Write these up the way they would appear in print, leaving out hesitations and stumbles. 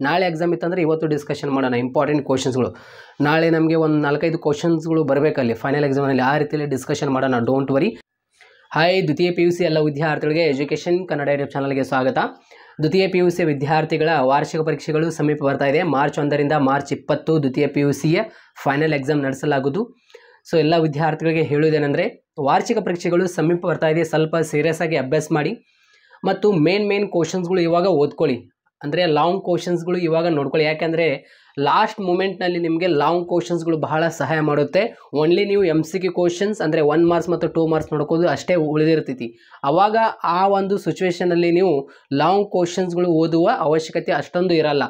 ನಾಳೆ ಎಕ್ಸಾಮ್ ಇತ್ತಂದರೆ ಇವತ್ತು ಡಿಸ್ಕಷನ್ ಮಾಡೋಣ ಇಂಪಾರ್ಟೆಂಟ್ ಕ್ವಶನ್ಸ್ಗಳು. ನಾಳೆ ನಮಗೆ ಒಂದು 4-5 ಕ್ವಶನ್ಸ್ಗಳು ಬರಬೇಕಲ್ಲಿ ಫೈನಲ್ ಎಕ್ಸಾಮಲ್ಲಿ, ಆ ರೀತಿಯಲ್ಲಿ ಡಿಸ್ಕಷನ್ ಮಾಡೋಣ. Don't worry. ಹಾಯ್, ದ್ವಿತೀಯ PUC ಎಲ್ಲ ವಿದ್ಯಾರ್ಥಿಗಳಿಗೆ ಎಜುಕೇಷನ್ ಕನ್ನಡ ಯೂಟ್ಯೂಬ್ ಚಾನಲ್ಗೆ ಸ್ವಾಗತ. ದ್ವಿತೀಯ PUC ವಿದ್ಯಾರ್ಥಿಗಳ ವಾರ್ಷಿಕ ಪರೀಕ್ಷೆಗಳು ಸಮೀಪ ಬರ್ತಾ ಇದೆ. ಮಾರ್ಚ್ 1ರಿಂದ ಮಾರ್ಚ್ 20 ದ್ವಿತೀಯ PUCಯ ಫೈನಲ್ ಎಕ್ಸಾಮ್ ನಡೆಸಲಾಗುವುದು. ಸೊ ಎಲ್ಲ ವಿದ್ಯಾರ್ಥಿಗಳಿಗೆ ಹೇಳುವುದೇನೆಂದರೆ, ವಾರ್ಷಿಕ ಪರೀಕ್ಷೆಗಳು ಸಮೀಪ ಬರ್ತಾ ಇದೆ, ಸ್ವಲ್ಪ ಸೀರಿಯಸ್ ಆಗಿ ಅಭ್ಯಾಸ ಮಾಡಿ ಮತ್ತು ಮೇನ್ ಕ್ವಶನ್ಸ್ಗಳು ಇವಾಗ ಓದ್ಕೊಳ್ಳಿ. ಅಂದರೆ ಲಾಂಗ್ ಕ್ವಶನ್ಸ್ಗಳು ಇವಾಗ ನೋಡ್ಕೊಳ್ಳಿ. ಯಾಕೆಂದರೆ ಲಾಸ್ಟ್ ಮೂಮೆಂಟ್ನಲ್ಲಿ ನಿಮಗೆ ಲಾಂಗ್ ಕ್ವಶನ್ಸ್ಗಳು ಬಹಳ ಸಹಾಯ ಮಾಡುತ್ತೆ. ಓನ್ಲಿ ನೀವು MCQ ಕ್ವಶನ್ಸ್ ಅಂದರೆ 1 ಮಾರ್ಕ್ಸ್ ಮತ್ತು 2 ಮಾರ್ಕ್ಸ್ ನೋಡ್ಕೋದು ಅಷ್ಟೇ ಉಳಿದಿರ್ತೈತಿ. ಆವಾಗ ಆ ಒಂದು ಸಿಚುವೇಷನಲ್ಲಿ ನೀವು ಲಾಂಗ್ ಕ್ವಶನ್ಸ್ಗಳು ಓದುವ ಅವಶ್ಯಕತೆ ಅಷ್ಟೊಂದು ಇರಲ್ಲ.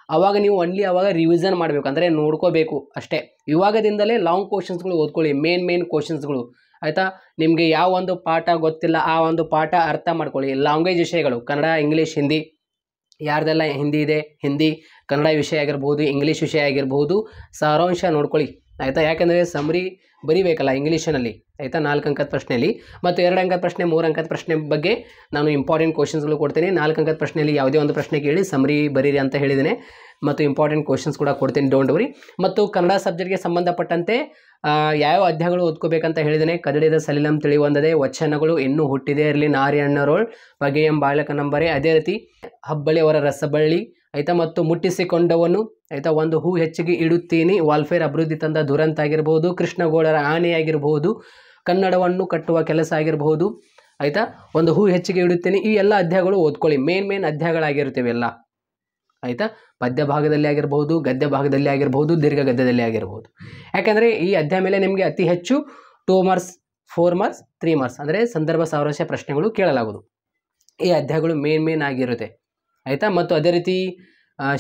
ಆವಾಗ ನೀವು ಅವಾಗ ರಿವಿಷನ್ ಮಾಡಬೇಕು, ಅಂದರೆ ನೋಡ್ಕೋಬೇಕು ಅಷ್ಟೇ. ಇವಾಗದಿಂದಲೇ ಲಾಂಗ್ ಕ್ವಶನ್ಸ್ಗಳು ಓದ್ಕೊಳ್ಳಿ, ಮೇನ್ ಕ್ವಶನ್ಸ್ಗಳು. ಆಯಿತಾ? ನಿಮಗೆ ಯಾವ ಒಂದು ಪಾಠ ಗೊತ್ತಿಲ್ಲ ಆ ಒಂದು ಪಾಠ ಅರ್ಥ ಮಾಡ್ಕೊಳ್ಳಿ. ಲ್ಯಾಂಗ್ವೇಜ್ ವಿಷಯಗಳು ಕನ್ನಡ, ಇಂಗ್ಲೀಷ್, ಹಿಂದಿ, ಯಾರ್ದೆಲ್ಲ ಹಿಂದಿ ಇದೆ, ಹಿಂದಿ ಕನ್ನಡ ವಿಷಯ ಆಗಿರ್ಬೋದು, ಇಂಗ್ಲೀಷ್ ವಿಷಯ ಆಗಿರ್ಬೋದು, ಸಾರಾಂಶ ನೋಡ್ಕೊಳ್ಳಿ. ಆಯಿತಾ? ಯಾಕೆಂದರೆ ಸಮರಿ ಬರೀಬೇಕಲ್ಲ ಇಂಗ್ಲೀಷಿನಲ್ಲಿ. ಆಯಿತಾ? 4 ಅಂಕದ ಪ್ರಶ್ನೆಯಲ್ಲಿ ಮತ್ತು 2 ಅಂಕದ ಪ್ರಶ್ನೆ, 3 ಅಂಕದ ಪ್ರಶ್ನೆ ಬಗ್ಗೆ ನಾನು ಇಂಪಾರ್ಟೆಂಟ್ ಕ್ವಶನ್ಸ್ಗಳು ಕೊಡ್ತೀನಿ. 4 ಅಂಕದ ಪ್ರಶ್ನೆಯಲ್ಲಿ ಯಾವುದೇ ಒಂದು ಪ್ರಶ್ನೆ ಕೇಳಿ ಸಮರಿ ಬರೀರಿ ಅಂತ ಹೇಳಿದ್ದೇನೆ ಮತ್ತು ಇಂಪಾರ್ಟೆಂಟ್ ಕ್ವಶನ್ಸ್ ಕೂಡ ಕೊಡ್ತೀನಿ. Don't worry. ಮತ್ತು ಕನ್ನಡ ಸಬ್ಜೆಕ್ಟ್ಗೆ ಸಂಬಂಧಪಟ್ಟಂತೆ ಯಾವ ಅಧ್ಯಾಯಗಳು ಓದ್ಕೋಬೇಕಂತ ಹೇಳಿದ್ದೇನೆ. ಕದಡಿದ ಸಲಿಲಂ ತಿಳಿವಂದದೆ, ವಚನಗಳು, ಇನ್ನೂ ಹುಟ್ಟಿದೆ ಇರಲಿ ನಾರಿ ಅಣ್ಣರೋಳ್, ಬಗೆಯಂ ಬಾಳಕ ನಂಬರೆ, ಅದೇ ರೀತಿ ಹಬ್ಬಳ್ಳಿಯವರ ರಸಬಳ್ಳಿ, ಆಯಿತಾ, ಮತ್ತು ಮುಟ್ಟಿಸಿಕೊಂಡವನು, ಆಯಿತಾ, ಒಂದು ಹೂ ಹೆಚ್ಚಿಗೆ ಇಡುತ್ತೀನಿ, ವಾಲ್ಫೇರ್ ಅಭಿವೃದ್ಧಿ ತಂದ ದುರಂತ ಆಗಿರ್ಬೋದು, ಕೃಷ್ಣಗೌಡರ ಆನೆ ಆಗಿರ್ಬೋದು, ಕನ್ನಡವನ್ನು ಕಟ್ಟುವ ಕೆಲಸ ಆಗಿರ್ಬೋದು, ಆಯಿತಾ, ಒಂದು ಹೂ ಹೆಚ್ಚಿಗೆ ಇಡುತ್ತೀನಿ. ಈ ಎಲ್ಲ ಅಧ್ಯಾಯಗಳು ಓದ್ಕೊಳ್ಳಿ. ಮೇನ್ ಅಧ್ಯಾಯಗಳಾಗಿರ್ತವೆ ಎಲ್ಲ. ಆಯಿತಾ? ಪದ್ಯ ಭಾಗದಲ್ಲಿ ಆಗಿರ್ಬೋದು, ಗದ್ಯ ಭಾಗದಲ್ಲಿ ಆಗಿರ್ಬೋದು, ದೀರ್ಘ ಗದ್ಯದಲ್ಲಿ ಆಗಿರ್ಬೋದು. ಯಾಕೆಂದರೆ ಈ ಅಧ್ಯಾಯ ಮೇಲೆ ನಿಮಗೆ ಅತಿ ಹೆಚ್ಚು 2 ಮಾರ್ಕ್ಸ್, 4 ಮಾರ್ಕ್ಸ್, 3 ಮಾರ್ಕ್ಸ್ ಅಂದರೆ ಸಂದರ್ಭ ಸಾರಾಂಶ ಪ್ರಶ್ನೆಗಳು ಕೇಳಲಾಗುವುದು. ಈ ಅಧ್ಯಾಯಗಳು ಮೇನ್ ಆಗಿರುತ್ತೆ. ಆಯಿತಾ? ಮತ್ತು ಅದೇ ರೀತಿ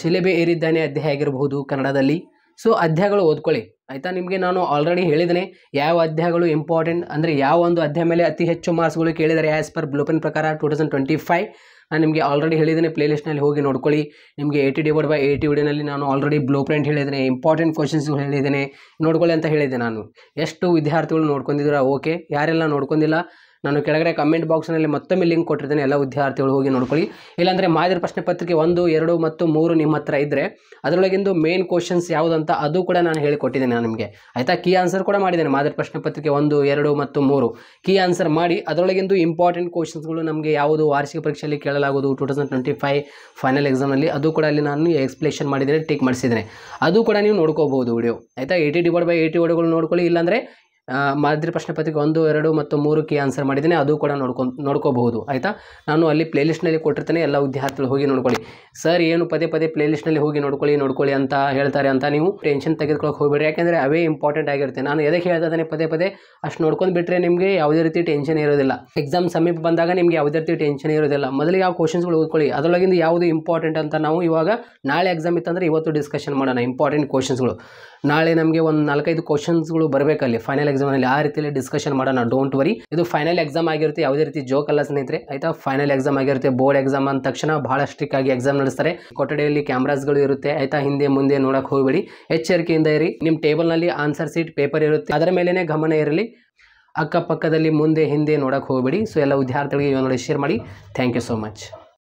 ಶಿಲೆಬೆ ಏರಿದ್ದಾನೆ ಅಧ್ಯಾಯ ಆಗಿರ್ಬೋದು ಕನ್ನಡದಲ್ಲಿ. ಸೊ ಅಧ್ಯಾಯಗಳು ಓದ್ಕೊಳ್ಳಿ. ಆಯಿತಾ? ನಿಮಗೆ ನಾನು ಆಲ್ರೆಡಿ ಹೇಳಿದ್ದೇನೆ ಯಾವ ಅಧ್ಯಾಯಗಳು ಇಂಪಾರ್ಟೆಂಟ್, ಅಂದರೆ ಯಾವ ಒಂದು ಅಧ್ಯಾಯ ಮೇಲೆ ಅತಿ ಹೆಚ್ಚು ಮಾರ್ಕ್ಸ್ಗಳು ಕೇಳಿದರೆ ಆ್ಯಸ್ ಪರ್ ಬ್ಲೂಪ್ರಿಂಟ್ ಪ್ರಕಾರ 2025 ನಾನು ನಿಮಗೆ ಆಲ್ರೆಡಿ ಹೇಳಿದ್ದೇನೆ. ಪ್ಲೇಲಿಸ್ಟ್ನಲ್ಲಿ ಹೋಗಿ ನೋಡ್ಕೊಳ್ಳಿ. ನಿಮಗೆ 80/80 ವಿಡಿಯೋನಲ್ಲಿ ನಾನು ಆಲ್ರೆಡಿ ಬ್ಲೂಪ್ರಿಂಟ್ ಹೇಳಿದ್ದೇನೆ, ಇಂಪಾರ್ಟೆಂಟ್ ಕ್ವಶನ್ಸ್ಗಳು ಹೇಳಿದ್ದೇನೆ, ನೋಡ್ಕೊಳ್ಳಿ ಅಂತ ಹೇಳಿದ್ದೆ. ನಾನು ಎಷ್ಟು ವಿದ್ಯಾರ್ಥಿಗಳು ನೋಡ್ಕೊಂಡಿದ್ದೀರಾ? ಓಕೆ. ಯಾರೆಲ್ಲ ನೋಡ್ಕೊಂಡಿಲ್ಲ ನಾನು ಕೆಳಗಡೆ ಕಮೆಂಟ್ ಬಾಕ್ಸ್ನಲ್ಲಿ ಮತ್ತೊಮ್ಮೆ ಲಿಂಕ್ ಕೊಟ್ಟಿರ್ತೇನೆ, ಎಲ್ಲ ವಿದ್ಯಾರ್ಥಿಗಳು ಹೋಗಿ ನೋಡ್ಕೊಳ್ಳಿ. ಇಲ್ಲಾಂದರೆ ಮಾದರಿ ಪ್ರಶ್ನೆ ಪತ್ರಿಕೆ 1, 2 ಮತ್ತು 3 ನಿಮ್ಮ ಹತ್ರ ಇದ್ದರೆ ಅದರೊಳಗಿಂದು ಮೇನ್ ಕ್ವಶನ್ಸ್ ಯಾವುದಂತ ಅದು ಕೂಡ ನಾನು ಹೇಳಿಕೊಟ್ಟಿದ್ದೇನೆ ನಾನು ನಿಮಗೆ. ಆಯಿತಾ? ಕೀ ಆನ್ಸರ್ ಕೂಡ ಮಾಡಿದ್ದೇನೆ. ಮಾದರಿ ಪ್ರಶ್ನೆ ಪತ್ರಿಕೆ 1, 2 ಮತ್ತು 3 ಕೀ ಆನ್ಸರ್ ಮಾಡಿ ಅದರೊಳಗಿಂದು ಇಂಪಾರ್ಟೆಂಟ್ ಕ್ವಶನ್ಸ್ಗಳು ನಮಗೆ ಯಾವುದು ವಾರ್ಷಿಕ ಪರೀಕ್ಷೆಯಲ್ಲಿ ಕೇಳಲಾಗುವುದು 2025 ಫೈನಲ್ ಎಕ್ಸಾಮ್ನಲ್ಲಿ, ಅದು ಕೂಡ ಅಲ್ಲಿ ನಾನು ಎಕ್ಸ್ಪ್ಲೇಷನ್ ಮಾಡಿದ್ದೇನೆ, ಟಿಕ್ ಮಾಡಿಸಿದ್ದೇನೆ. ಅದು ಕೂಡ ನೀವು ನೋಡ್ಕೋಬಹುದು ವಿಡಿಯೋ. ಆಯಿತಾ? 80/80 ವಿಡಿಯೋಗಳು ನೋಡ್ಕೊಳ್ಳಿ. ಇಲ್ಲಾಂದರೆ ಮಾದರಿ ಪ್ರಶ್ನೆ ಪತ್ರಿಕೆ 1, 2 ಮತ್ತು 3 ಕೀ ಆನ್ಸರ್ ಮಾಡಿದ್ದೇನೆ, ಅದು ಕೂಡ ನೋಡ್ಕೋಬಹುದು. ಆಯಿತಾ? ನಾನು ಅಲ್ಲಿ ಪ್ಲೇಲಿಸ್ಟ್ನಲ್ಲಿ ಕೊಟ್ಟಿರ್ತೇನೆ, ಎಲ್ಲ ವಿದ್ಯಾರ್ಥಿಗಳು ಹೋಗಿ ನೋಡ್ಕೊಳ್ಳಿ. ಸರ್ ಏನು ಪದೇ ಪ್ಲೇಲಿಸ್ಟ್ನಲ್ಲಿ ಹೋಗಿ ನೋಡ್ಕೊಳ್ಳಿ ಅಂತ ಹೇಳ್ತಾರೆ ಅಂತ ನೀವು ಟೆನ್ಷನ್ ತೆಗೆದುಕೊಳ್ಳೋಕೆ ಹೋಗಬೇಡಿ. ಯಾಕೆಂದರೆ ಅವೇ ಇಂಪಾರ್ಟೆಂಟ್ ಆಗಿರುತ್ತೆ. ನಾನು ಎದಕ್ಕೆ ಹೇಳ್ತಾನೆ ಪದೇ ಅಷ್ಟು ನೋಡ್ಕೊಂಡು ಬಿಟ್ಟರೆ ನಿಮಗೆ ಯಾವುದೇ ರೀತಿ ಟೆನ್ಷನ್ ಇರೋದಿಲ್ಲ. ಎಕ್ಸಾಮ್ ಸಮೀಪ ಬಂದಾಗ ನಿಮಗೆ ಯಾವುದೇ ರೀತಿ ಟೆನ್ಷನ್ ಇರೋದಿಲ್ಲ. ಮೊದಲಿಗೆ ಯಾವ ಕ್ವಶನ್ಸ್ಗಳು ಓದ್ಕೊಳ್ಳಿ, ಅದರೊಳಗಿಂದ ಯಾವುದು ಇಂಪಾರ್ಟೆಂಟ್ ಅಂತ ನಾವು ಇವಾಗ ನಾಳೆ ಎಕ್ಸಾಮ್ ಇತ್ತಂದರೆ ಇವತ್ತು ಡಿಸ್ಕಷನ್ ಮಾಡೋಣ ಇಂಪಾರ್ಟೆಂಟ್ ಕ್ವಶನ್ಸ್ಗಳು. ನಾಳೆ ನಮಗೆ ಒಂದು 4-5 ಕ್ವಶನ್ಸ್ಗಳು ಬರಬೇಕಲ್ಲಿ ಫೈನಲ್ ಎಕ್ಸಾಮಲ್ಲಿ, ಆ ರೀತಿಯಲ್ಲಿ ಡಿಸ್ಕಷನ್ ಮಾಡೋಣ. Don't worry. ಇದು ಫೈನಲ್ ಎಕ್ಸಾಮ್ ಆಗಿರುತ್ತೆ, ಯಾವುದೇ ರೀತಿ ಜೋಕ್ ಅಲ್ಲ ಸ್ನೇಹಿತರೆ. ಆಯಿತಾ? ಫೈನಲ್ ಎಕ್ಸಾಮ್ ಆಗಿರುತ್ತೆ. ಬೋರ್ಡ್ ಎಕ್ಸಾಮ್ ಅಂದ ತಕ್ಷಣ ಬಹಳ ಸ್ಟ್ರಿಕ್ಟ್ ಆಗಿ ಎಕ್ಸಾಮ್ ನಡೆಸ್ತಾರೆ. ಕೊಠಡಿಯಲ್ಲಿ ಕ್ಯಾಮ್ರಾಸ್ಗಳು ಇರುತ್ತೆ. ಆಯಿತಾ? ಹಿಂದೆ ಮುಂದೆ ನೋಡೋಕೆ ಹೋಗಬೇಡಿ, ಎಚ್ಚರಿಕೆಯಿಂದ ಇರಿ. ನಿಮ್ಮ ಟೇಬಲ್ನಲ್ಲಿ ಆನ್ಸರ್ ಶೀಟ್ ಪೇಪರ್ ಇರುತ್ತೆ, ಅದರ ಮೇಲೇ ಗಮನ ಇರಲಿ. ಅಕ್ಕಪಕ್ಕದಲ್ಲಿ ಮುಂದೆ ಹಿಂದೆ ನೋಡೋಕೆ ಹೋಗಬೇಡಿ. ಸೊ ಎಲ್ಲ ವಿದ್ಯಾರ್ಥಿಗಳಿಗೆ ನೋಡಿ ಶೇರ್ ಮಾಡಿ. Thank you so much.